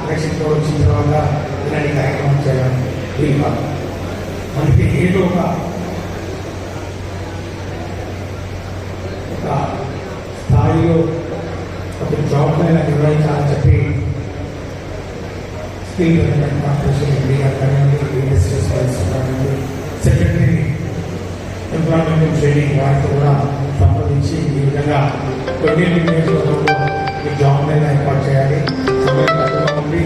ఎలక్షన్తో వచ్చిన తర్వాత ఇలాంటి కార్యక్రమం చేయడం వీలు కాదు. మనకి ఏదో ఒక స్థాయిలో ఒక జాబ్ పైన నిర్వహించాలని చెప్పి skill development corporation secretary employment training వారితో కూడా సంప్రదించి ఈ విధంగా కొన్ని నియోజకవర్గంలో ఈ జాబ్ మీద ఏర్పాటు చేయాలి. సమయం తక్కువగా ఉండి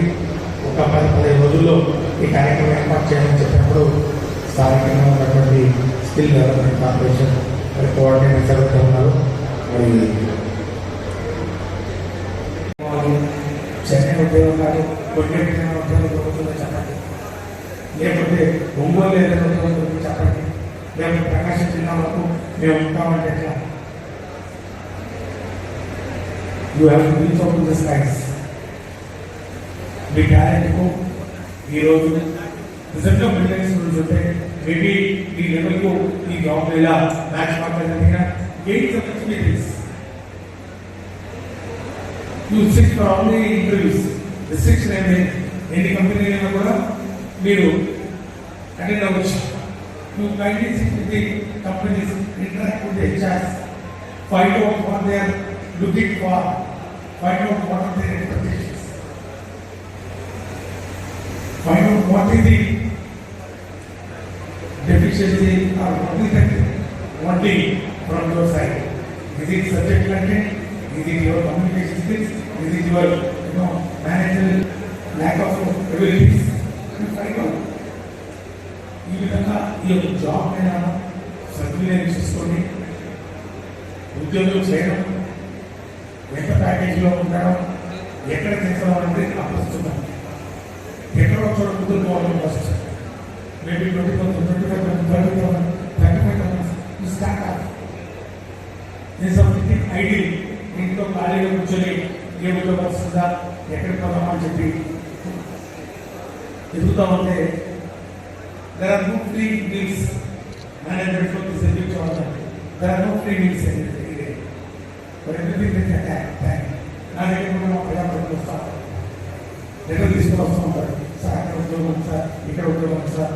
ఒక 10-15 రోజుల్లో ఈ కార్యక్రమం ఏర్పాటు చేయాలని చెప్పినప్పుడు స్థానికంగా ఉన్నటువంటి స్కిల్ డెవలప్మెంట్ కార్పొరేషన్ మరి కోఆర్డినేటర్ జరుగుతూ ఉన్నారు. మరి చెన్నై ఉద్యోగాలు కొన్ని ఉద్యోగాలు దొరుకుతుందో చెప్పండి, లేకపోతే ఒంగోలు ఏదైనా ఉద్యోగం దొరుకుతుంది చెప్పండి, లేకపోతే ప్రకాశం జిల్లా వరకు మేము ఉంటామంటే ఎట్లా? You have to reach out to the skies. మీ టాలెంట్కు ఈరోజు నిజంగా బిల్డింగ్ స్కూల్స్ ఉంటే మేబీ ఈ లెవెల్కు ఈ జాబ్ ఇలా మ్యాచ్ మాట్లాడిన gains of experience. You sit for all the interviews. Restriction ఏమి ఎన్ని కంపెనీ అయినా కూడా మీరు అటెండ్ అవ్వచ్చు. You kindly sit with the companies, interact with the HRs, find out what they are looking for, find out what are their expectations, find out what is the deficiency or what is the wanting from your side. Is it subject content? Is it your communication skills? Is it your managerial lack of abilities? Find out. ఈ విధంగా ఈ యొక్క job మీద సద్వినియోగం చేసుకొని ఉద్యోగం చేయడం, ఎంత ప్యాకేజీలో ఉండడం, ఎక్కడ చేస్తామంటే అప్పిస్తున్నాం, ఎక్కడో చోట కుదురుకోవాలని వస్తుంది. Maybe 20,000, 25,000, 30,000, 35,000 start of ideal. ఇంట్లో ఖాళీగా కూర్చొని ఏ ఉద్యోగం వస్తుందా, ఎక్కడికి పోదామని చెప్పి ఎదుగుతా ఉంటే there are no free meals. Management for this education, there are no free meals every day. But everything is at time. నా దగ్గర మనం ప్రజాపతికి వస్తాం, దగ్గర తీసుకొని వస్తూ ఉంటారు. సార్ అక్కడ ఉద్యోగం సార్, ఇక్కడ ఉద్యోగం సార్,